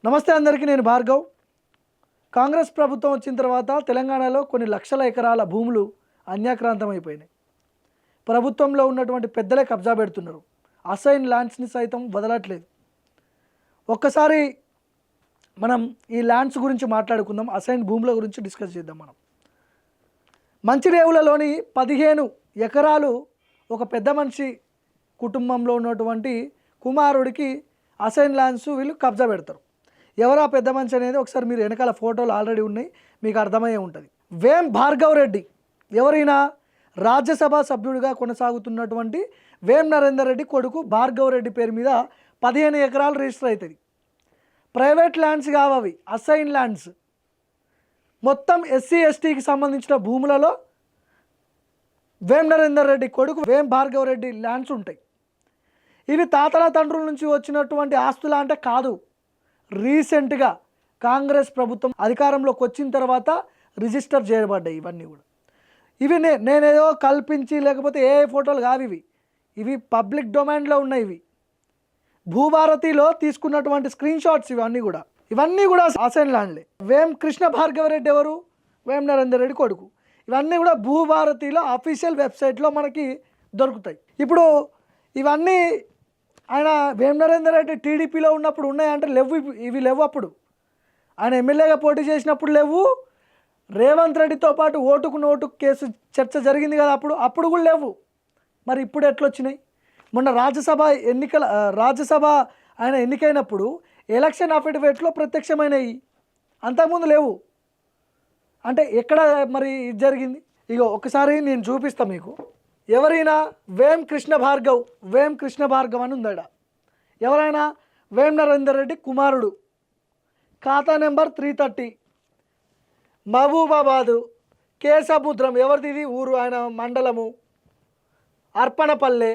నమస్తే అందరికీ, నేను భార్గవ్. కాంగ్రెస్ ప్రభుత్వం వచ్చిన తర్వాత తెలంగాణలో కొన్ని లక్షల ఎకరాల భూములు అన్యాక్రాంతమైపోయినాయి. ప్రభుత్వంలో ఉన్నటువంటి పెద్దలే కబ్జా పెడుతున్నారు. అసైన్ ల్యాండ్స్ని సైతం వదలట్లేదు. ఒక్కసారి మనం ఈ ల్యాండ్స్ గురించి మాట్లాడుకుందాం. అసైన్ భూముల గురించి డిస్కస్ చేద్దాం. మనం మంచిరేవులలోని 15 ఎకరాలు ఒక పెద్ద మనిషి కుటుంబంలో ఉన్నటువంటి కుమారుడికి అసైన్ ల్యాండ్స్ వీళ్ళు కబ్జా పెడతారు. ఎవరా పెద్ద మనిషి అనేది ఒకసారి మీరు వెనకాల ఫోటోలు ఆల్రెడీ ఉన్నాయి, మీకు అర్థమయ్యే ఉంటుంది. వేం భార్గవ్ రెడ్డి ఎవరైనా రాజ్యసభ సభ్యుడిగా కొనసాగుతున్నటువంటి వేం నరేందర్ రెడ్డి కొడుకు భార్గవ్ రెడ్డి పేరు మీద 15 ఎకరాలు రిజిస్టర్ అవుతుంది. ప్రైవేట్ ల్యాండ్స్ కావవి, అసైన్ ల్యాండ్స్. మొత్తం ఎస్సీ ఎస్టీకి సంబంధించిన భూములలో వేం నరేందర్ రెడ్డి కొడుకు వేం భార్గవ్ రెడ్డి ల్యాండ్స్ ఉంటాయి. ఇవి తాతల తండ్రుల నుంచి వచ్చినటువంటి ఆస్తుల అంటే కాదు. రీసెంట్గా కాంగ్రెస్ ప్రభుత్వం అధికారంలోకి వచ్చిన తర్వాత రిజిస్టర్ చేయబడ్డాయి ఇవన్నీ కూడా. ఇవి నేనేదో కల్పించి లేకపోతే ఏ ఫోటోలు కావు ఇవి పబ్లిక్ డొమైన్లో ఉన్నాయి. ఇవి భూభారతిలో తీసుకున్నటువంటి స్క్రీన్ షాట్స్ ఇవన్నీ కూడా అసైన్ ల్యాండ్లే. వేం కృష్ణ భార్గవ రెడ్డి ఎవరు? వేం నరేందర్ రెడ్డి కొడుకు. ఇవన్నీ కూడా భూభారతిలో అఫీషియల్ వెబ్సైట్లో మనకి దొరుకుతాయి. ఇప్పుడు ఇవన్నీ ఆయన వేం నరేందర్ రెడ్డి టీడీపీలో ఉన్నప్పుడు ఉన్నాయంటే లేవు. ఇవి లేవు. అప్పుడు ఆయన ఎమ్మెల్యేగా పోటీ చేసినప్పుడు లేవు. రేవంత్ రెడ్డితో పాటు ఓటుకు నోటు కేసు చర్చ జరిగింది కదా, అప్పుడు కూడా లేవు. మరి ఇప్పుడు ఎట్లొచ్చినాయి? మొన్న రాజ్యసభ ఆయన ఎన్నికైనప్పుడు ఎలక్షన్ అఫిడవిట్లో ప్రత్యక్షమైనవి, అంతకుముందు లేవు. అంటే ఎక్కడ మరి ఇది జరిగింది? ఇగో ఒకసారి నేను చూపిస్తాను మీకు. ఎవరైనా వేం కృష్ణ భార్గవ్ అని ఉందట. ఎవరైనా వేం నరేందర్ రెడ్డి కుమారుడు. ఖాతా నెంబర్ 330, మహబూబాబాదు, కేసముద్రం. ఎవరిది ఇది? ఊరు ఆయన మండలము అర్పణపల్లె.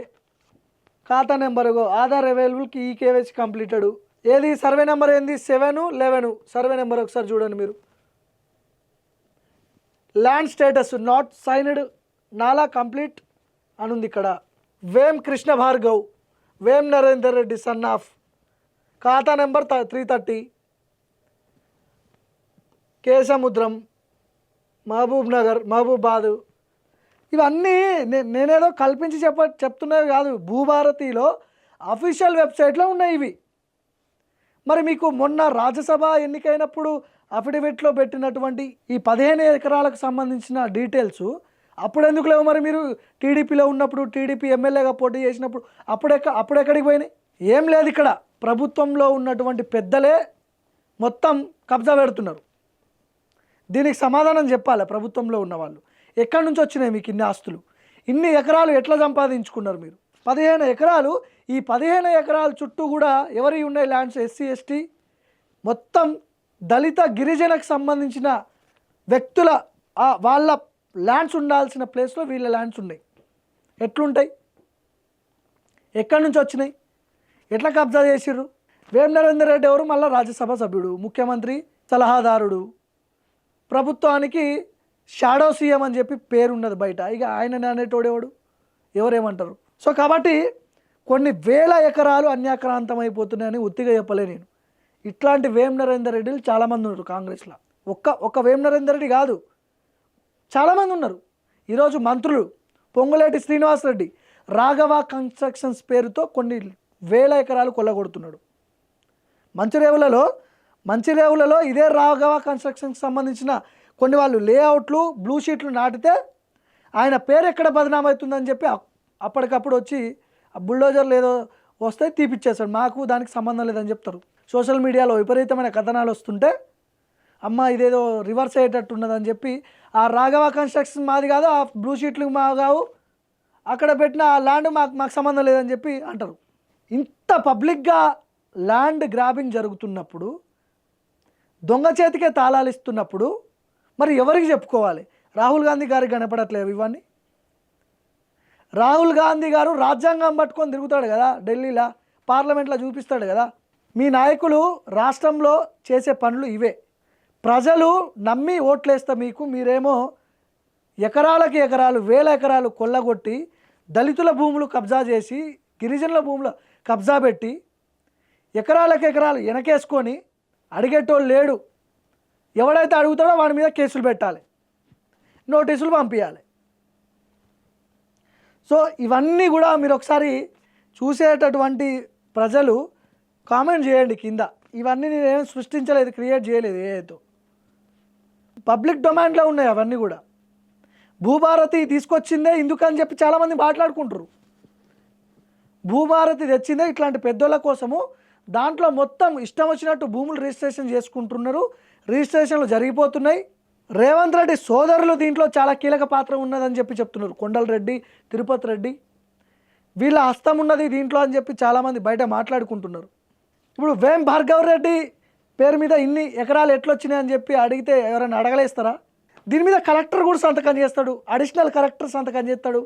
ఖాతా నెంబర్ ఆధార్ అవైలబుల్కి ఈకేవైసీ కంప్లీటెడ్. ఏది సర్వే నెంబర్ ఏంది? 711 సర్వే నెంబర్ ఒకసారి చూడండి మీరు. ల్యాండ్ స్టేటస్ నాట్ సైన్డ్, నాలా కంప్లీట్ అని ఉంది ఇక్కడ. వేం కృష్ణ భార్గవ్, వేం నరేందర్ రెడ్డి సన్ ఆఫ్. ఖాతా నెంబర్ 330, కేసముద్రం, మహబూబాదు. ఇవన్నీ నేనేదో కల్పించి చెప్తున్నవి కాదు. భూభారతిలో అఫీషియల్ వెబ్సైట్లో ఉన్నాయి ఇవి. మరి మీకు మొన్న రాజ్యసభ ఎన్నికైనప్పుడు అఫిడవిట్లో పెట్టినటువంటి ఈ 15 ఎకరాలకు సంబంధించిన డీటెయిల్స్ అప్పుడు ఎందుకు లేవు? మరి మీరు టీడీపీలో ఉన్నప్పుడు, టీడీపీ ఎమ్మెల్యేగా పోటీ చేసినప్పుడు అప్పుడెక్కడికి పోయినాయి? ఏం లేదు. ఇక్కడ ప్రభుత్వంలో ఉన్నటువంటి పెద్దలే మొత్తం కబ్జా పెడుతున్నారు. దీనికి సమాధానం చెప్పాలి ప్రభుత్వంలో ఉన్న వాళ్ళు. ఎక్కడి నుంచి వచ్చినాయి మీకు ఇన్ని ఆస్తులు? ఇన్ని ఎకరాలు ఎట్లా సంపాదించుకున్నారు మీరు? 15 ఎకరాలు. ఈ 15 ఎకరాల చుట్టూ కూడా ఎవరి ఉన్నాయి ల్యాండ్స్? ఎస్సీ ఎస్టీ మొత్తం దళిత గిరిజనకు సంబంధించిన వ్యక్తుల వాళ్ళ ల్యాండ్స్ ఉండాల్సిన ప్లేస్లో వీళ్ళ ల్యాండ్స్ ఉన్నాయి. ఎట్లుంటాయి? ఎక్కడి నుంచి వచ్చినాయి? ఎట్లా కబ్జా చేసిర్రు? వేం నరేందర్ రెడ్డి ఎవరు? మళ్ళీ రాజ్యసభ సభ్యుడు, ముఖ్యమంత్రి సలహాదారుడు, ప్రభుత్వానికి షాడో సీఎం అని చెప్పి పేరున్నది బయట. ఇక ఆయన అనేటోడేవాడు? ఎవరేమంటారు? సో కాబట్టి కొన్ని వేల ఎకరాలు అన్యాక్రాంతం అయిపోతున్నాయని ఉత్తిగా చెప్పలే నేను. ఇట్లాంటి వేం నరేందర్ రెడ్డిలు చాలామంది ఉన్నారు కాంగ్రెస్లో. ఒక్క వేం నరేందర్ రెడ్డి కాదు, చాలామంది ఉన్నారు. ఈరోజు మంత్రులు పొంగులేటి శ్రీనివాసరెడ్డి రాఘవ కన్స్ట్రక్షన్స్ పేరుతో కొన్ని వేల ఎకరాలు కొల్లగొడుతున్నాడు. మంచిరేవులలో ఇదే రాఘవ కన్స్ట్రక్షన్కి సంబంధించిన కొన్ని వాళ్ళు లేఅవుట్లు, బ్లూ షీట్లు నాటితే ఆయన పేరు ఎక్కడ బదనామవుతుందని చెప్పి అప్పటికప్పుడు వచ్చి బుల్డోజర్లు ఏదో వస్తే తీపిచ్చేస్తాడు. మాకు దానికి సంబంధం లేదని చెప్తారు. సోషల్ మీడియాలో విపరీతమైన కథనాలు వస్తుంటే అమ్మ ఇదేదో రివర్స్ అయ్యేటట్టు ఉన్నదని చెప్పి ఆ రాఘవ కన్స్ట్రక్షన్ మాది కాదు, ఆ బ్లూ షీట్లు మా కావు, అక్కడ పెట్టిన ఆ ల్యాండ్ మాకు సంబంధం లేదని చెప్పి అంటారు. ఇంత పబ్లిక్గా ల్యాండ్ గ్రాబింగ్ జరుగుతున్నప్పుడు, దొంగ చేతికే తాళాలు ఇస్తున్నప్పుడు మరి ఎవరికి చెప్పుకోవాలి? రాహుల్ గాంధీ గారికి కనపడట్లేవు ఇవన్నీ? రాహుల్ గాంధీ గారు రాజ్యాంగం పట్టుకొని తిరుగుతాడు కదా, ఢిల్లీలో పార్లమెంట్లో చూపిస్తాడు కదా. మీ నాయకులు రాష్ట్రంలో చేసే పనులు ఇవే. ప్రజలు నమ్మి ఓట్లేస్తే మీరేమో ఎకరాలకి ఎకరాలు, వేల ఎకరాలు కొల్లగొట్టి దళితుల భూములు కబ్జా చేసి, గిరిజనుల భూములు కబ్జా పెట్టి, ఎకరాలకు ఎకరాలు వెనకేసుకొని అడిగేటోళ్ళు లేడు. ఎవడైతే అడుగుతాడో వాడి మీద కేసులు పెట్టాలి, నోటీసులు పంపించాలి. సో ఇవన్నీ కూడా మీరు ఒకసారి చూసేటటువంటి ప్రజలు కామెంట్ చేయండి కింద. ఇవన్నీ నేనేం సృష్టించలేదు, క్రియేట్ చేయలేదు, ఏదో పబ్లిక్ డొమైన్లో ఉన్నాయి అవన్నీ కూడా. భూభారతి తీసుకొచ్చిందే ఇందుకని చెప్పి చాలామంది మాట్లాడుకుంటారు. భూభారతి తెచ్చిందే ఇట్లాంటి పెద్దోళ్ళ కోసము. దాంట్లో మొత్తం ఇష్టం వచ్చినట్టు భూములు రిజిస్ట్రేషన్ చేసుకుంటున్నారు, రిజిస్ట్రేషన్లు జరిగిపోతున్నాయి. రేవంత్ రెడ్డి సోదరులు దీంట్లో చాలా కీలక పాత్ర ఉన్నదని చెప్పి చెప్తున్నారు. కొండల్ రెడ్డి, తిరుపతి రెడ్డి వీళ్ళ హస్తం ఉన్నది దీంట్లో అని చెప్పి చాలామంది బయట మాట్లాడుకుంటున్నారు. ఇప్పుడు వేం భార్గవ్ రెడ్డి పేరు మీద ఇన్ని ఎకరాలు ఎట్లొచ్చినాయి అని చెప్పి అడిగితే ఎవరైనా అడగలేస్తారా? దీని మీద కలెక్టర్ కూడా సంతకం చేస్తాడు, అడిషనల్ కలెక్టర్ సంతకం చేస్తాడు.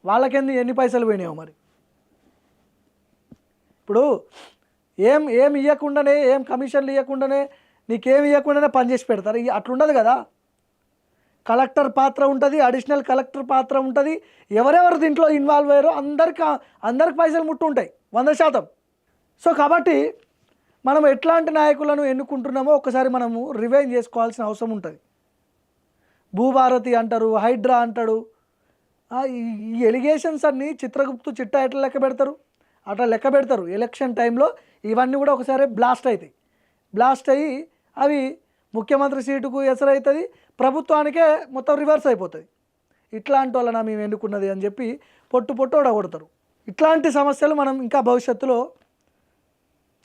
వాళ్ళకెందుకు ఎన్ని పైసలు పోయినాయో మరి. ఇప్పుడు ఏం ఇవ్వకుండానే, ఏం కమిషన్లు ఇవ్వకుండానే, నీకేం ఇవ్వకుండానే పనిచేసి పెడతారు. అట్లుండదు కదా. కలెక్టర్ పాత్ర ఉంటుంది, అడిషనల్ కలెక్టర్ పాత్ర ఉంటుంది. ఎవరెవరు దీంట్లో ఇన్వాల్వ్ అయ్యారో అందరికి పైసలు ముట్టుంటాయి 100%. సో కాబట్టి మనం ఎట్లాంటి నాయకులను ఎన్నుకుంటున్నామో ఒకసారి మనము రివైండ్ చేసుకోవాల్సిన అవసరం ఉంటుంది. భూభారతి అంటారు, హైడ్రా అంటాడు. ఈ ఎలిగేషన్స్ అన్నీ చిత్రగుప్తు చిట్టా ఎట్లా లెక్క పెడతారు, అట్లా లెక్క పెడతారు. ఎలక్షన్ టైంలో ఇవన్నీ కూడా ఒకసారి బ్లాస్ట్ అవుతాయి. బ్లాస్ట్ అయ్యి అవి ముఖ్యమంత్రి సీటుకు ఎసరవుతుంది, ప్రభుత్వానికే మొత్తం రివర్స్ అయిపోతుంది. ఇట్లాంటి వాళ్ళన మేము ఎన్నుకున్నది అని చెప్పి పొట్టు ఓడగొడతారు. ఇట్లాంటి సమస్యలు మనం ఇంకా భవిష్యత్తులో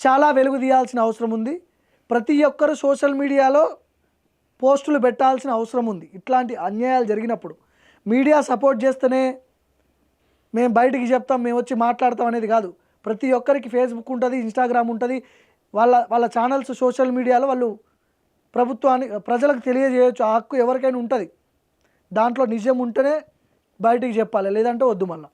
చాలా వెలుగు తీయాల్సిన అవసరం ఉంది. ప్రతి ఒక్కరు సోషల్ మీడియాలో పోస్టులు పెట్టాల్సిన అవసరం ఉంది. ఇట్లాంటి అన్యాయాలు జరిగినప్పుడు మీడియా సపోర్ట్ చేస్తేనే మేము బయటికి చెప్తాం, మేము వచ్చి మాట్లాడతాం అనేది కాదు. ప్రతి ఒక్కరికి ఫేస్బుక్ ఉంటుంది, ఇన్స్టాగ్రామ్ ఉంటుంది. వాళ్ళ ఛానల్స్ సోషల్ మీడియాలో వాళ్ళు ప్రజలకు తెలియజేయచ్చు. ఆ హక్కు ఎవరికైనా ఉంటుంది. దాంట్లో నిజం ఉంటేనే బయటికి చెప్పాలి, లేదంటే వద్దు మళ్ళీ.